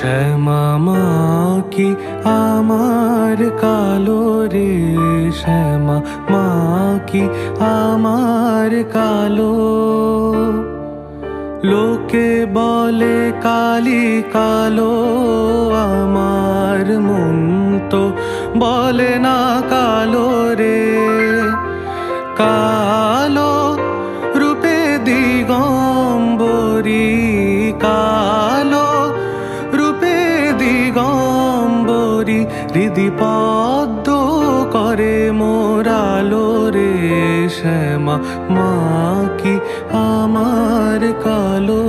শ্যামা মা কি আমার কালো রে, শ্যামা মা কি আমার কালো। লোকে বলে কালি কালো, আমার মন তো বলে না কালো রে। কালো রূপে দিগম্বরী, কালো রূপে দিগম্বরী, হৃদি পদ্ম করে মোরালো রে। শ্যামা মা কি আমার কালো।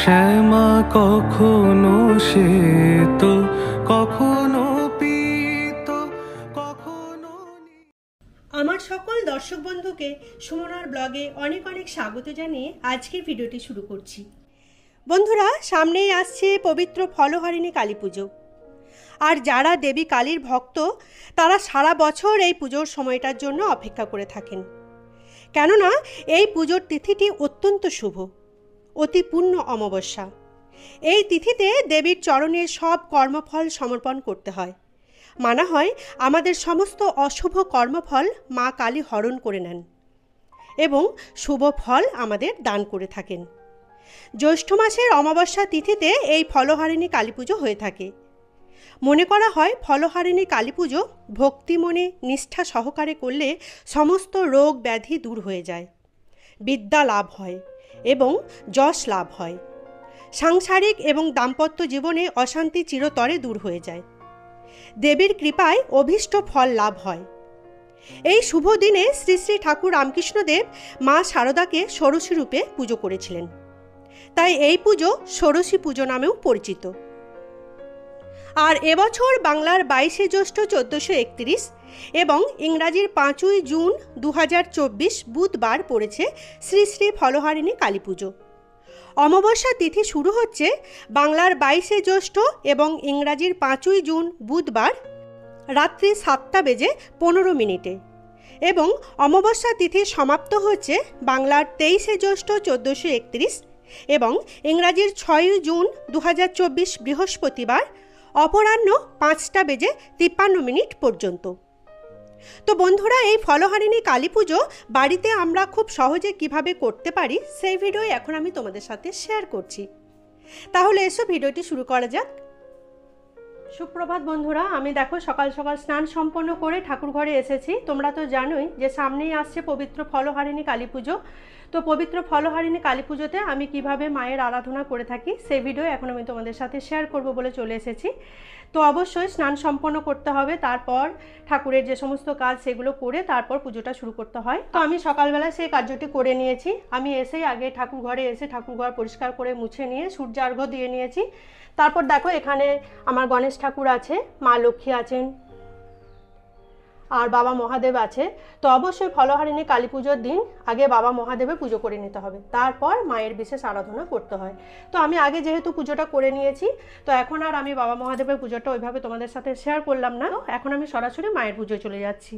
শ্যামা কখনো শ্বেত, কখনো পীত, কখনো। আমার সকল দর্শক বন্ধুকে সুমনার ব্লগে অনেক অনেক স্বাগত জানিয়ে আজকের ভিডিওটি শুরু করছি। বন্ধুরা, সামনেই আসছে পবিত্র ফলহারিণী কালী পুজো। আর যারা দেবী কালীর ভক্ত তারা সারা বছর এই পুজোর সময়টার জন্য অপেক্ষা করে থাকেন, কেননা এই পুজোর তিথিটি অত্যন্ত শুভ, অতি পূর্ণ অমাবস্যা। এই তিথিতে দেবীর চরণে সব কর্মফল সমর্পণ করতে হয়। মানা হয় আমাদের সমস্ত অশুভ কর্মফল মা কালী হরণ করে নেন এবং শুভ ফল আমাদের দান করে থাকেন। জ্যৈষ্ঠ মাসের অমাবস্যা তিথিতে এই ফলহারিণী কালী পুজো হয়ে থাকে। মনে করা হয় ফলহারিণী কালী পুজো ভক্তি মনে নিষ্ঠা সহকারে করলে সমস্ত রোগ ব্যাধি দূর হয়ে যায়, বিদ্যা লাভ হয় এবং যশ লাভ হয়। সাংসারিক এবং দাম্পত্য জীবনে অশান্তি চিরতরে দূর হয়ে যায়। দেবীর কৃপায় অভীষ্ট ফল লাভ হয়। এই শুভ দিনে শ্রী শ্রী ঠাকুর রামকৃষ্ণদেব মা শারদাকে ষোড়শী রূপে পুজো করেছিলেন, তাই এই পুজো ষোড়শী পুজো নামেও পরিচিত। আর এবছর বাংলার 22শে জ্যৈষ্ঠ 1431 এবং ইংরাজির 5ই জুন 2024 বুধবার পড়েছে শ্রী শ্রী ফলহারিণী কালী পুজো। অমাবস্যা তিথি শুরু হচ্ছে বাংলার 22শে জ্যৈষ্ঠ এবং ইংরাজির 5ই জুন বুধবার রাত্রি 7:15 এবং অমাবস্যা তিথি সমাপ্ত হচ্ছে বাংলার 23শে জ্যৈষ্ঠ 1431 এবং ইংরাজির 6ই জুন 2024 বৃহস্পতিবার অপরাহ্ন 5:53 পর্যন্ত। তো বন্ধুরা, এই ফলহারিণী কালী পুজো বাড়িতে আমরা খুব সহজে কিভাবে করতে পারি সেই ভিডিও এখন আমি তোমাদের সাথে শেয়ার করছি। তাহলে এসো ভিডিওটি শুরু করা যাক। সুপ্রভাত বন্ধুরা, আমি দেখো সকাল সকাল স্নান সম্পন্ন করে ঠাকুর ঘরে এসেছি। তোমরা তো জানোই যে সামনেই আসছে পবিত্র ফলহারিণী কালী পুজো। তো পবিত্র ফলহারিণী কালী পুজোতে আমি কিভাবে মায়ের আরাধনা করে থাকি সেই ভিডিও এখন আমি তোমাদের সাথে শেয়ার করব বলে চলে এসেছি। তো অবশ্যই স্নান সম্পন্ন করতে হবে, তারপর ঠাকুরের যে সমস্ত কাজ সেগুলো করে তারপর পুজোটা শুরু করতে হয়। তো আমি সকালবেলায় সেই কার্যটি করে নিয়েছি। আমি এসেই আগে ঠাকুর ঘরে এসে ঠাকুর ঘর পরিষ্কার করে মুছে নিয়ে সূর্যার্ঘ্য দিয়ে নিয়েছি। তারপর দেখো এখানে আমার গণেশ ঠাকুর আছে, মা লক্ষ্মী আছেন আর বাবা মহাদেব আছে। তো অবশ্যই ফলহারিণী কালী পুজোর দিন আগে বাবা মহাদেবের পুজো করে নিতে হবে, তারপর মায়ের বিশেষ আরাধনা করতে হয়। তো আমি আগে যেহেতু পুজোটা করে নিয়েছি, তো এখন আর আমি বাবা মহাদেবের পুজোটা ওইভাবে তোমাদের সাথে শেয়ার করলাম না। এখন আমি সরাসরি মায়ের পুজোয় চলে যাচ্ছি।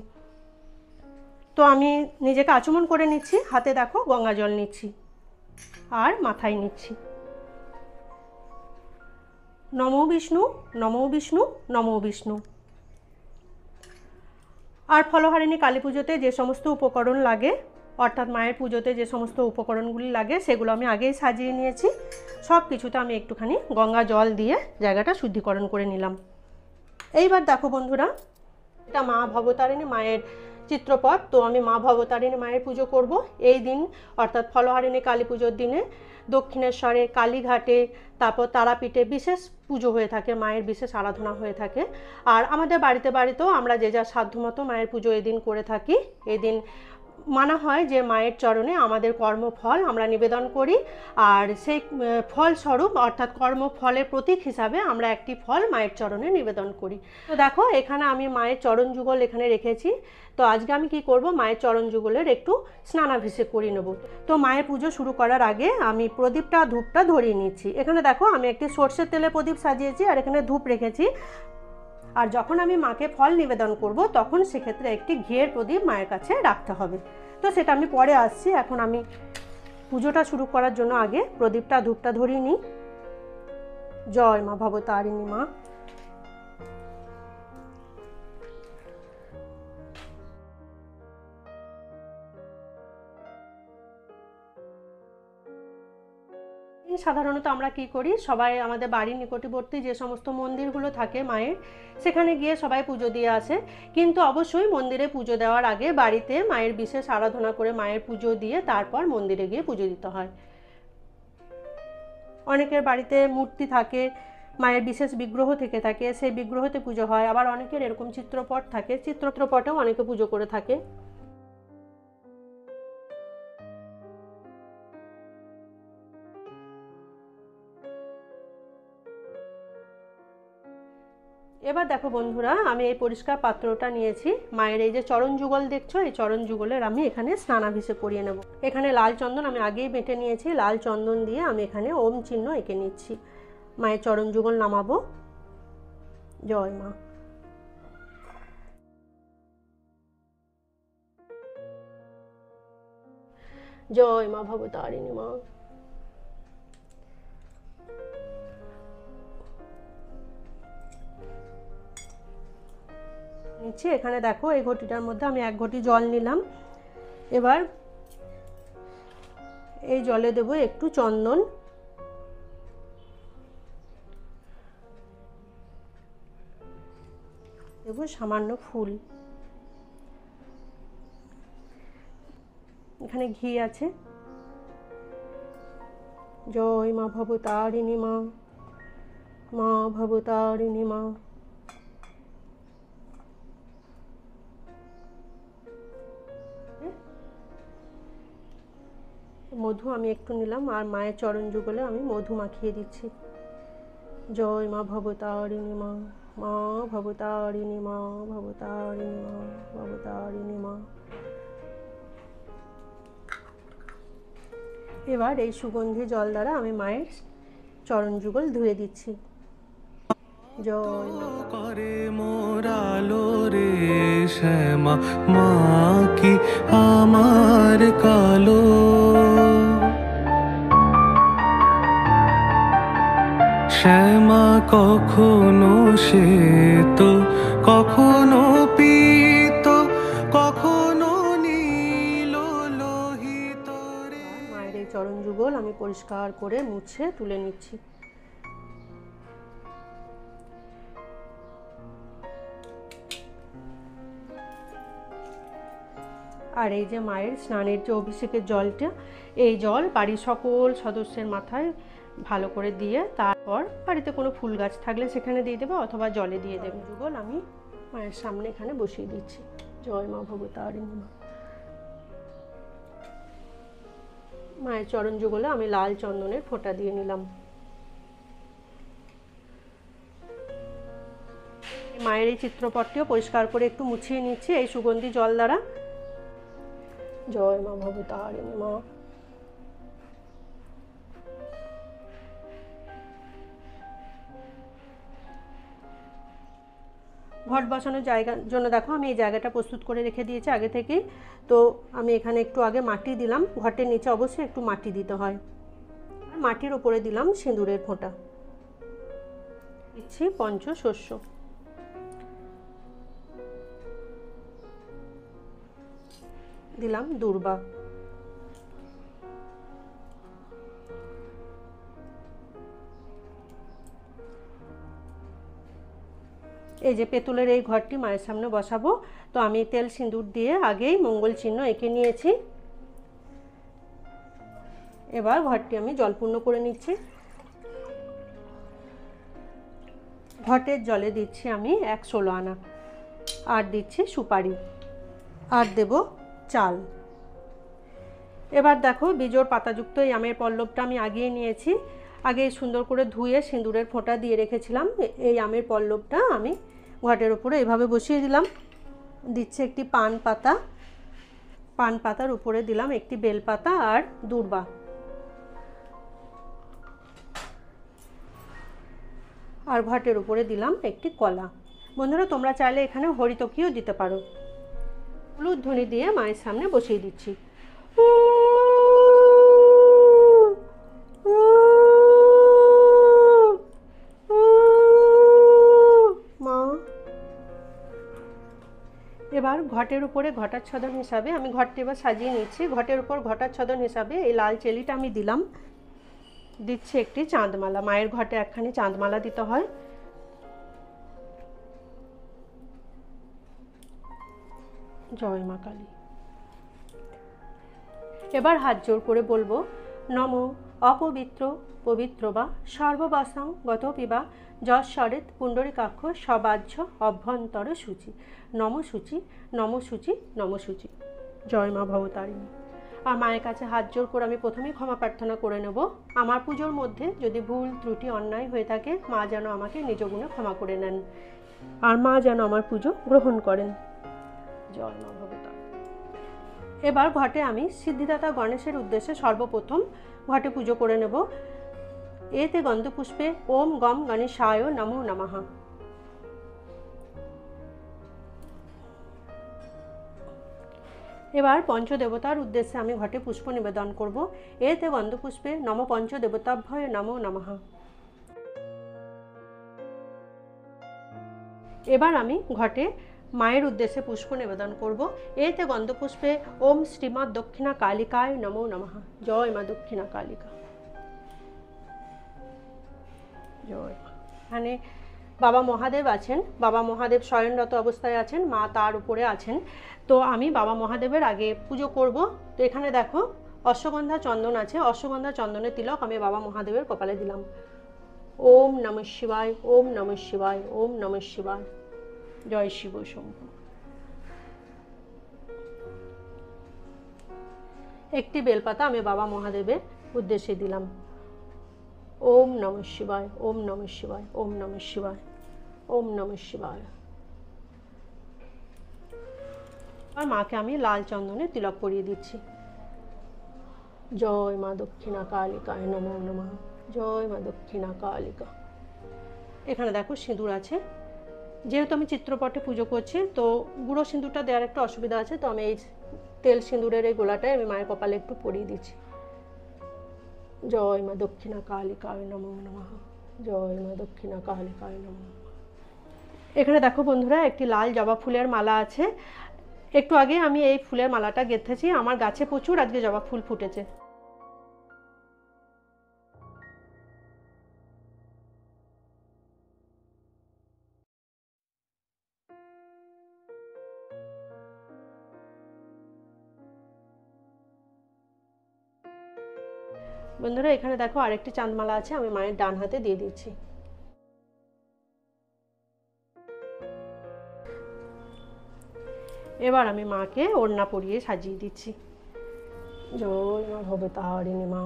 তো আমি নিজেকে আচমন করে নিচ্ছি, হাতে দেখো গঙ্গা জল নিচ্ছি আর মাথায় নিচ্ছি। নমো বিষ্ণু, নমো বিষ্ণু, নমো বিষ্ণু। আর ফলহারিণী কালী পুজোতে যে সমস্ত উপকরণ লাগে, অর্থাৎ মায়ের পুজোতে যে সমস্ত উপকরণগুলি লাগে সেগুলো আমি আগেই সাজিয়ে নিয়েছি। সব কিছুতে আমি একটুখানি গঙ্গা জল দিয়ে জায়গাটা শুদ্ধিকরণ করে নিলাম। এইবার দেখো বন্ধুরা, এটা মা ভবতারিণী মায়ের চিত্রপট। তো আমি মা ভবতারিণী মায়ের পুজো করব এই দিন, অর্থাৎ ফলহারিণী কালী পুজোর দিনে দক্ষিণেশ্বরে, কালীঘাটে, তারপর তারাপীঠে বিশেষ পুজো হয়ে থাকে, মায়ের বিশেষ আরাধনা হয়ে থাকে। আর আমাদের বাড়িতেও আমরা যে যা সাধ্যমতো মায়ের পুজো এদিন করে থাকি। এদিন মানা হয় যে মায়ের চরণে আমাদের কর্মফল আমরা নিবেদন করি, আর সেই ফলস্বরূপ অর্থাৎ কর্মফলের প্রতীক হিসাবে আমরা একটি ফল মায়ের চরণে নিবেদন করি। তো দেখো এখানে আমি মায়ের চরণ যুগল এখানে রেখেছি। তো আজকে আমি কি করব, মায়ের চরণ যুগলের একটু স্নানাভিষেক করে নেব। তো মায়ের পুজো শুরু করার আগে আমি প্রদীপটা ধূপটা ধরিয়ে নিচ্ছি। এখানে দেখো আমি একটি সর্ষের তেলের প্রদীপ সাজিয়েছি আর এখানে ধূপ রেখেছি। আর যখন আমি মাকে ফল নিবেদন করব তখন সেক্ষেত্রে একটি ঘিয়ের প্রদীপ মায়ের কাছে রাখতে হবে। তো সেটা আমি পরে আসছি। এখন আমি পুজোটা শুরু করার জন্য আগে প্রদীপটা ধূপটা ধরিয়ে নিই। জয় মা ভবতারিণী মা। সাধারণত আমরা কি করি, সবাই আমাদের বাড়ির নিকটবর্তী যে সমস্ত মন্দিরগুলো থাকে মায়ের, সেখানে গিয়ে সবাই পুজো দিয়ে আসে। কিন্তু অবশ্যই মন্দিরে পুজো দেওয়ার আগে বাড়িতে মায়ের বিশেষ আরাধনা করে মায়ের পুজো দিয়ে তারপর মন্দিরে গিয়ে পুজো দিতে হয়। অনেকের বাড়িতে মূর্তি থাকে, মায়ের বিশেষ বিগ্রহ থেকে থাকে, সেই বিগ্রহতে পুজো হয়। আবার অনেকের এরকম চিত্রপট থাকে, চিত্রপটেও অনেকে পুজো করে থাকে। এবার দেখো বন্ধুরা, আমি এই পরিষ্কার পাত্রটা নিয়েছি, মায়ের এই যে চরণ যুগল দেখছো, এই চরণ যুগলের আমি এখানে স্নানাভিষেক করিয়ে নেব। এখানে লাল চন্দন আমি আগেই বেটে নিয়েছি, লাল চন্দন দিয়ে আমি এখানে ওম চিহ্ন এঁকে নিচ্ছি। মায়ের চরণ যুগল নামাবো। জয় মা। জয় মা ভবতারিণী মা। নিচ্ছি। এখানে দেখো এই ঘটিটার মধ্যে আমি 1 ঘটি জল নিলাম। এবার এই জলে দেব একটু চন্দন, দেব সামান্য ফুল, এখানে ঘি আছে। জয় মা ভবতারিণী মা। মা ভবতারিণী মা। মধু আমি একটু নিলাম, আর মায়ের চরণ যুগলে আমি মধু মাখিয়ে দিচ্ছি। জয় মা ভবতারিণী মা। মা ভবতারিণী মা। ভবতারিণী মা। ভবতারিণী মা। এবার এই সুগন্ধি জল দ্বারা আমি মায়ের চরণ যুগল ধুয়ে দিচ্ছি। জয় মা। করে মোরালো রে শ্যামা মা কি আমার কালো, শ্যামা কখনো শ্বেত, কখনো পীত, কখনো নীল লোহিত রে। মায়ের এই চরণ যুগল আমি পরিষ্কার করে মুছে তুলে নিচ্ছি। আর এই যে মায়ের স্নানের যে অভিষেকের জলটা, এই জল বাড়ির সকল সদস্যের মাথায় ভালো করে দিয়ে তারপর বাড়িতে কোনো ফুল গাছ থাকলে সেখানে দিয়ে দেবে, অথবা জলে দিয়ে দেবে। যুগল আমি মায়ের সামনে এখানে বসিয়ে দিচ্ছি। জয় মা ভবতারিণী মা। মায়ের চরণ যুগলে আমি লাল চন্দনের ফোঁটা দিয়ে নিলাম। মায়ের এই চিত্রপটটিও পরিষ্কার করে একটু মুছিয়ে নিচ্ছি এই সুগন্ধি জল দ্বারা। জয় মা ভবতারিণী মা। ঘট বসানোর জায়গার জন্য দেখো আমি এই জায়গাটা প্রস্তুত করে রেখে দিয়েছি আগে থেকেই। তো আমি এখানে একটু আগে মাটি দিলাম, ঘটের নিচে অবশ্যই একটু মাটি দিতে হয়। আর মাটির ওপরে দিলাম সিঁদুরের ফোঁটা, দিচ্ছি পঞ্চশস্য, দিলাম দূর্বা, এই যে পেতলের এই ঘরটি মায়ের সামনে বসাবো। তো আমি তেল সিঁদুর দিয়ে আগেই মঙ্গল চিহ্ন এঁকে নিয়েছি। এবার ঘরটি আমি জলপূর্ণ করে নিচ্ছি। ঘটের জলে দিচ্ছি আমি 116 আনা, আর দিচ্ছি সুপারি, আর দেব চাল। এবার দেখো বিজোড় পাতাযুক্ত এই আমের পল্লবটা আমি আগিয়ে নিয়েছি। আগে সুন্দর করে ধুয়ে সিঁদুরের ফোঁটা দিয়ে রেখেছিলাম। এই আমের পল্লবটা আমি ঘটের উপরে এভাবে বসিয়ে দিলাম। দিচ্ছে একটি পান পাতা, পান পাতার উপরে দিলাম একটি বেলপাতা আর দূর্বা। আর ঘটের উপরে দিলাম একটি কলা। বন্ধুরা তোমরা চাইলে এখানে হরিতকিও দিতে পারো। হলুদ ধ্বনি দিয়ে মায়ের সামনে বসিয়ে দিচ্ছি। এবার ঘটের উপরে ঘটাচ্ছদন হিসাবে আমি ঘরটি এবার সাজিয়ে নিচ্ছি। ঘটের উপর ঘটাচ্ছদন হিসাবে এই লাল চেলিটা আমি দিলাম। দিচ্ছি একটি চাঁদমালা। মায়ের ঘটে একখানি চাঁদমালা দিতে হয়। জয় মা কালী। এবার হাত জোর করে বলবো, নম অপবিত্র পবিত্র বা সর্ববাসাং গত পিবা যশ্বরেত পুণ্ডরিকাক্ষ সবাহ্য অভ্যন্তর সূচি নম সূচি নম সূচি নম সূচি। জয় মা ভবতারিণী। আর মায়ের কাছে হাত জোর করে আমি প্রথমেই ক্ষমা প্রার্থনা করে নেব। আমার পুজোর মধ্যে যদি ভুল ত্রুটি অন্যায় হয়ে থাকে, মা যেন আমাকে নিজ গুণে ক্ষমা করে নেন, আর মা যেন আমার পুজো গ্রহণ করেন। জয় মা ভবতারিণী। এবার ঘটে আমি সিদ্ধিদাতা গণেশের উদ্দেশ্যে সর্বপ্রথম ঘটে পুজো করে নেব। এতে গন্ধপুষ্পে ওম গম গণেশায় নমো নমঃ। এবার পঞ্চদেবতার উদ্দেশ্যে আমি ঘটে পুষ্প নিবেদন করব। এতে গন্ধপুষ্পে নম পঞ্চদেবতাভ্যয় নমো নমঃ। এবার আমি ঘটে মায়ের উদ্দেশ্যে পুষ্প নিবেদন করব। এতে গন্ধপুষ্পে ওম শ্রীমৎ দক্ষিণা কালিকায় নমো নমঃ। জয় মা দক্ষিণা কালিকা। জয়। এখানে বাবা মহাদেব আছেন। বাবা মহাদেব শয়নরত অবস্থায় আছেন, মা তার উপরে আছেন। তো আমি বাবা মহাদেবের আগে পুজো করব। তো এখানে দেখো অশ্বগন্ধা চন্দন আছে। অশ্বগন্ধা চন্দনের তিলক আমি বাবা মহাদেবের কপালে দিলাম। ওম নমঃ শিবায়, ওম নমঃ শিবায়, ওম নমঃ শিবায়। জয় শিব শম্ভু। একটি বেলপাতা আমি বাবা মহাদেবের উদ্দেশ্যে দিলাম। ওম নমঃ শিবায়, ওম নমঃ শিবায়, ওম নমঃ শিবায়, ওম নমঃ শিবায়। আর মাকে আমি লাল চন্দনে তিলক পরিয়ে দিচ্ছি। জয় মা দক্ষিণা কালিকায় নমো নমঃ। জয় মা দক্ষিণা কালিকা। এখানে দেখো সিঁদুর আছে। যেহেতু আমি চিত্রপটে পুজো করছি, তো গুঁড়ো সিঁদুরটা দেওয়ার একটু অসুবিধা আছে, তো আমি এই তেল সিঁদুরের এই গোলাটাই আমি মায়ের কপালে একটু পরিয়ে দিচ্ছি। জয় মা দক্ষিণা কালিকায় নমো নমঃ। জয় মা দক্ষিণা কালিকায় নমো নমঃ। এখানে দেখো বন্ধুরা, একটি লাল জবা ফুলের মালা আছে। একটু আগে আমি এই ফুলের মালাটা গেঁথেছি। আমার গাছে প্রচুর আজকে জবা ফুল ফুটেছে। বন্ধুরা, এখানে দেখো আরেকটি চাঁদমালা আছে, আমি মায়ের ডান হাতে দিয়ে দিচ্ছি। এবার আমি মাকে ওড়না পরিয়ে সাজিয়ে দিচ্ছি। জয় মা ভবতারিণী মা।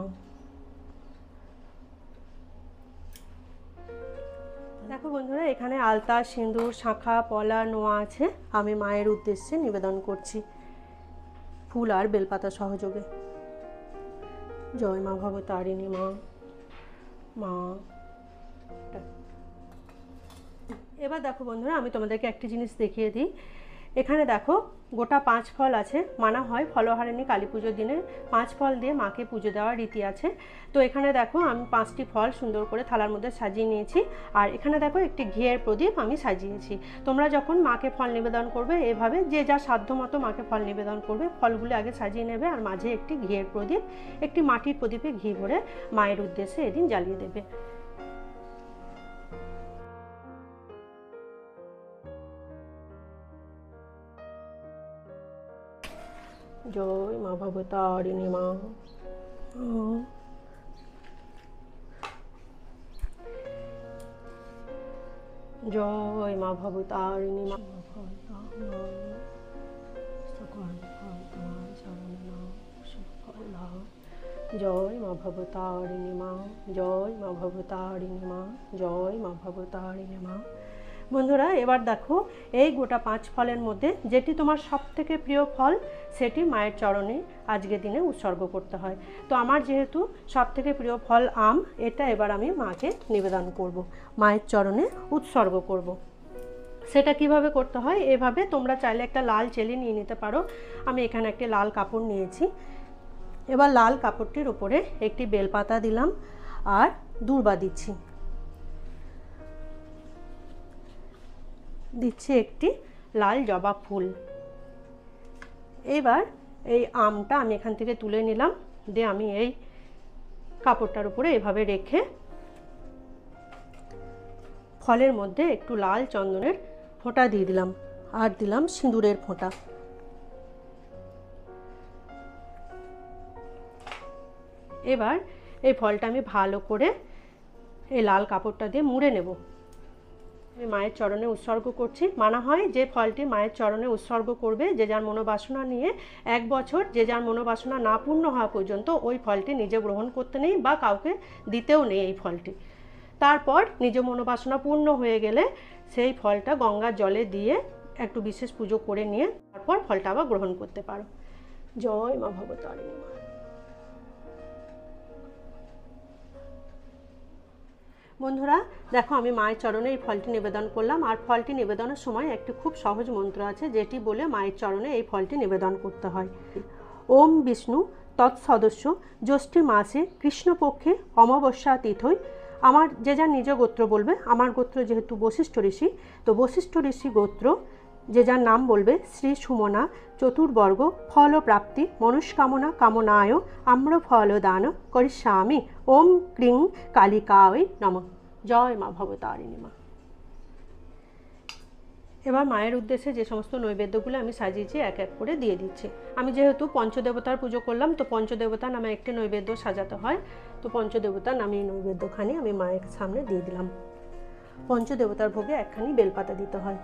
দেখো বন্ধুরা, এখানে আলতা, সিঁদুর, শাঁখা, পলা, নোয়া আছে। আমি মায়ের উদ্দেশ্যে নিবেদন করছি ফুল আর বেলপাতা সহযোগে। জয় মা ভবতারিণী মা। মা। এবার দেখো বন্ধুরা, আমি তোমাদেরকে একটি জিনিস দেখিয়ে দিই। এখানে দেখো গোটা 5 ফল আছে। মানা হয় ফলহারিণী কালী পুজোর দিনে 5 ফল দিয়ে মাকে পুজো দেওয়ার রীতি আছে। তো এখানে দেখো আমি 5টি ফল সুন্দর করে থালার মধ্যে সাজিয়ে নিয়েছি। আর এখানে দেখো একটি ঘিয়ের প্রদীপ আমি সাজিয়েছি। তোমরা যখন মাকে ফল নিবেদন করবে, এভাবে যে যা সাধ্য মতো মাকে ফল নিবেদন করবে, ফলগুলি আগে সাজিয়ে নেবে, আর মাঝে একটি ঘিয়ের প্রদীপ, একটি মাটির প্রদীপে ঘি ভরে মায়ের উদ্দেশ্যে এদিন জ্বালিয়ে দেবে। জয় মা ভবতারিণী মা। জয় মা ভবতারিণী মা। জয় মা ভবতারিণী মা। জয় মা ভবতারিণী মা। জয় মা ভবতারিণী মা। বন্ধুরা, এবার দেখো এই গোটা 5 ফলের মধ্যে যেটি তোমার সব থেকে প্রিয় ফল, সেটি মায়ের চরণে আজকের দিনে উৎসর্গ করতে হয়। তো আমার যেহেতু সব থেকে প্রিয় ফল আম, এটা এবার আমি মাকে নিবেদন করব, মায়ের চরণে উৎসর্গ করব। সেটা কিভাবে করতে হয়, এভাবে তোমরা চাইলে একটা লাল চেলি নিয়ে নিতে পারো। আমি এখানে একটি লাল কাপড় নিয়েছি। এবার লাল কাপড়টির উপরে একটি বেলপাতা দিলাম আর দূর্বা দিচ্ছি। দিচ্ছি একটি লাল জবা ফুল। এবার এই আমটা আমি এখান থেকে তুলে নিলাম, দিয়ে আমি এই কাপড়টার উপরে এভাবে রেখে ফলের মধ্যে একটু লাল চন্দনের ফোঁটা দিয়ে দিলাম, আর দিলাম সিঁদুরের ফোঁটা। এবার এই ফলটা আমি ভালো করে এই লাল কাপড়টা দিয়ে মুড়ে নেব। আমি মায়ের চরণে উৎসর্গ করছি। মানা হয় যে ফলটি মায়ের চরণে উৎসর্গ করবে যে যার মনোবাসনা নিয়ে 1 বছর যে যার মনোবাসনা না পূর্ণ হওয়া পর্যন্ত ওই ফলটি নিজে গ্রহণ করতে নেই বা কাউকে দিতেও নেই এই ফলটি। তারপর নিজ মনোবাসনা পূর্ণ হয়ে গেলে সেই ফলটা গঙ্গার জলে দিয়ে একটু বিশেষ পুজো করে নিয়ে তারপর ফলটা আবার গ্রহণ করতে পারো। জয় মা ভবতারিণী মা। বন্ধুরা দেখো, আমি মায়ের চরণে এই ফলটি নিবেদন করলাম। আর ফলটি নিবেদনের সময় একটি খুব সহজ মন্ত্র আছে যেটি বলে মায়ের চরণে এই ফলটি নিবেদন করতে হয়। ওম বিষ্ণু তৎসদস্য জ্যৈষ্ঠী মাসে কৃষ্ণপক্ষে অমাবস্যা তিথৈ। আমার যে যার নিজ গোত্র বলবে। আমার গোত্র যেহেতু বশিষ্ঠ ঋষি, তো বশিষ্ঠ ঋষি গোত্র যে যার নাম বলবে শ্রী সুমনা চতুর্বর্গ ফল প্রাপ্তি মনস্কামনা কামনায় আম্র ফল দান করিষ্যামি। ওম ক্রিং কালিকায় নমঃ। জয় মা ভবতারিণী মা। এবার মায়ের উদ্দেশ্যে যে সমস্ত নৈবেদ্যগুলো আমি সাজিয়েছি এক এক করে দিয়ে দিচ্ছি। আমি যেহেতু পঞ্চদেবতার পুজো করলাম, তো পঞ্চদেবতা নামে একটি নৈবেদ্য সাজাতে হয়, তো পঞ্চদেবতা নামে এই নৈবেদ্যখানি আমি মায়ের সামনে দিয়ে দিলাম। পঞ্চদেবতার ভোগে একখানি বেলপাতা দিতে হয়।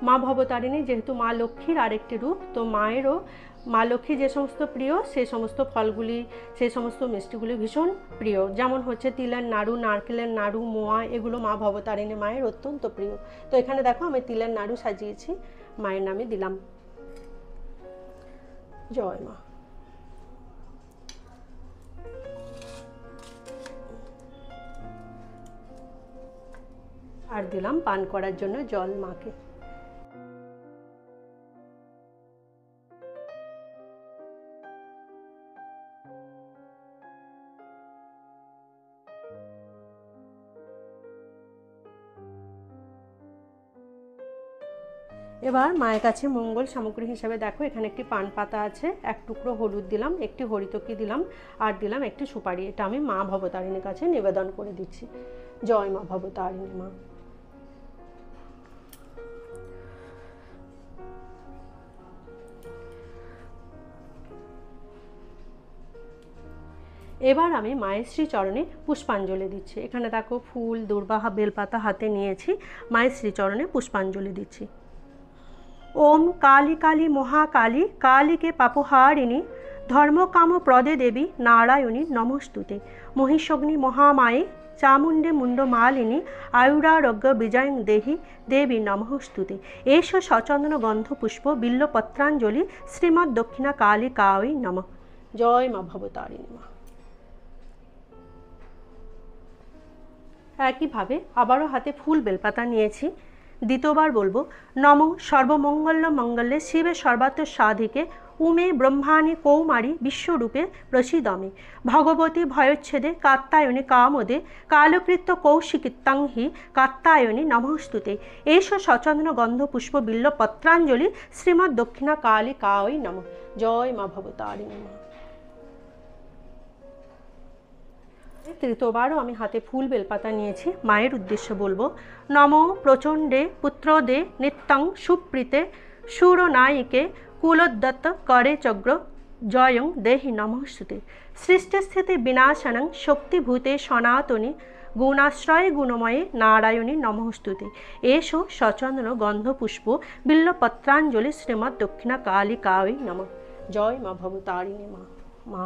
মা ভবতারিণী যেহেতু মা লক্ষ্মীর আরেকটি রূপ, তো মায়েরও মা লক্ষ্মী যে সমস্ত প্রিয় সেই সমস্ত ফলগুলি সেই সমস্ত মিষ্টিগুলি ভীষণ প্রিয়। যেমন হচ্ছে তিলের নাড়ু, নারকেলের নাড়ু, মোয়া, এগুলো মা ভবতারিণী মায়ের অত্যন্ত প্রিয়। তো এখানে দেখো আমি তিলের নাড়ু সাজিয়েছি, মায়ের নামে দিলাম। জয় মা। আর দিলাম পান করার জন্য জল মাকে। এবার মায়ের কাছে মঙ্গল সামগ্রী হিসাবে দেখো এখানে একটি পান পাতা আছে, এক টুকরো হলুদ দিলাম, একটি হরিতকি দিলাম, আর দিলাম একটি সুপারি। এটা আমি মা ভবতারিণীর কাছে নিবেদন করে দিচ্ছি। জয় মা ভবতারিণী মা। এবার আমি মায়ের শ্রী চরণে পুষ্পাঞ্জলি দিচ্ছি। এখানে দেখো ফুল, দুর্বা, বেলপাতা হাতে নিয়েছি, মায়ের শ্রী চরণে পুষ্পাঞ্জলি দিচ্ছি। ওম কালী কালী মহাকালী কালীকে পাপহারিণী ধর্মকাম প্রদে দেবী নারায়ণী নমস্তুতে। মহিষগ্নি মহামায়ে চামুণ্ডে মুন্ডমালিনী আয়ুরারোগ্য বিজয়ং দেহি দেবী নমস্তুতে। এষ সচন্দন গন্ধ পুষ্প বিল্লপত্রাঞ্জলি শ্রীমৎ দক্ষিণা কালী কাওই নমঃ। জয় মা ভবতারিণী মা। একইভাবে আবারও হাতে ফুল বেলপাতা নিয়েছি। দ্বিতীয়বার বলবো নমো সর্বমঙ্গল মঙ্গলে শিবে সর্বাত্ম সাধিকে উমে ব্রহ্মাণী কৌমারী বিশ্বরূপে প্রসিদমে ভগবতী ভয়োচ্ছেদে কাত্তায়নে কামদে কালকৃত্য কৌশিকিত্তাং হি কাত্তায়নে নমস্তুতে। এষ সচন্দন গন্ধ পুষ্প বিল্ল পত্রাঞ্জলি শ্রীমৎ দক্ষিণা কালী কাওই নমঃ। জয় মা ভবতারিণী মা। তৃতীয়বারও আমি হাতে ফুল বেলপাতা নিয়েছি, মায়ের উদ্দেশ্যে বলবো নমো প্রচণ্ডে পুত্রদে নিত্যং সুপ্রীতে সুরনায়িকে কুলোদ্যত করে চগ্র জয়ং দেহি নমস্তুতে। সৃষ্টিস্থিতি বিনাশনং শক্তিভূতে সনাতনী গুণাশ্রয়ে গুণময়ে নারায়ণী নমস্তুতে। এষো সচন্দন গন্ধ পুষ্প বিল্লপত্রাঞ্জলি শ্রীমৎ দক্ষিণা কালী কাওই নমঃ। জয় মা ভবতারিণী মা। মা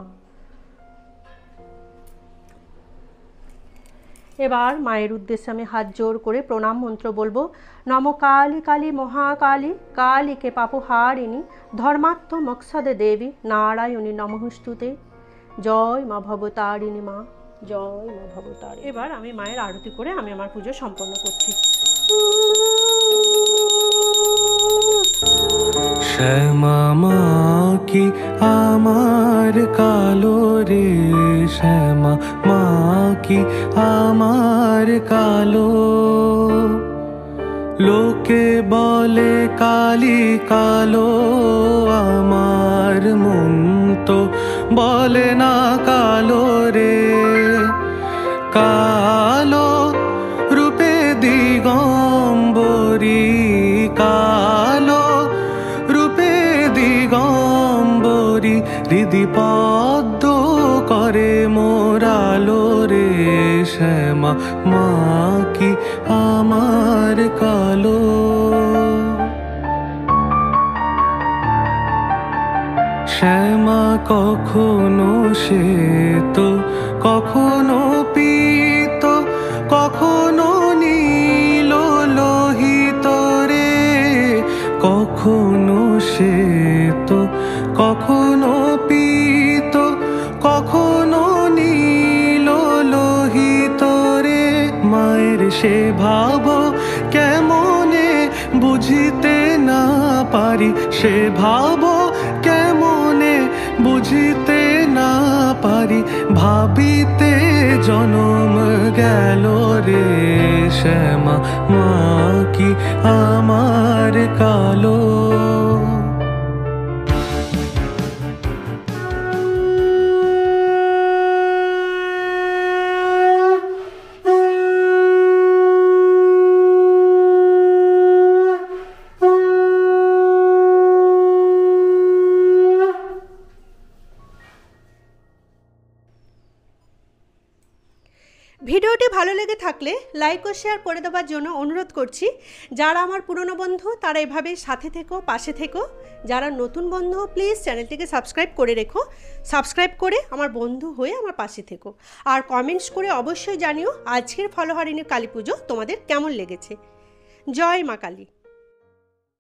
এবার মায়ের উদ্দেশ্যে আমি হাত জোর করে প্রণাম মন্ত্র বলবো। নম কালী কালী মহাকালী কালীকে পাপহারিণী ধর্মাত্ম মকসদে দেবী নারায়ণী নমস্তুতে। জয় মা ভবতারিণী মা। জয় মা ভবতারিণী। এবার আমি মায়ের আরতি করে আমি আমার পুজো সম্পন্ন করছি। শ্যামা মা কি আমার কালো রে, শ্যামা মা কি আমার কালো, লোকে বলে কালি কালো, আমার মন তো বলে না কালো রে। কালো রূপে দিগম্বরী, কালো রূপে দিগম্বরী, হৃদি পদ্ম করে মোরালো রে। শ্যামা মা কি আমার কালো। শ্যামা কখনো শ্বেত, কখনো পীত, কখনো নীল লোহিত রে। কখনো শ্বেত, কখনো পীত, কখনো নীল লোহিত রে। মায়ের সে ভাব কেমনে বুঝিতে না পারি, সে ভাব কেমনে বুঝিতে না পারি, ভাবিতে জনম গেল রে। শ্যামা মা কি আমার কালো। ভিডিওটি ভালো লেগে থাকলে লাইক ও শেয়ার করে দেওয়ার জন্য অনুরোধ করছি। যারা আমার পুরনো বন্ধু তারা এভাবে সাথে থেকো, পাশে থেকো। যারা নতুন বন্ধু প্লিজ চ্যানেলটিকে সাবস্ক্রাইব করে রেখো। সাবস্ক্রাইব করে আমার বন্ধু হয়ে আমার পাশে থেকো। আর কমেন্টস করে অবশ্যই জানিও আজকের ফলহারিণী কালী পুজো তোমাদের কেমন লেগেছে। জয় মা কালী।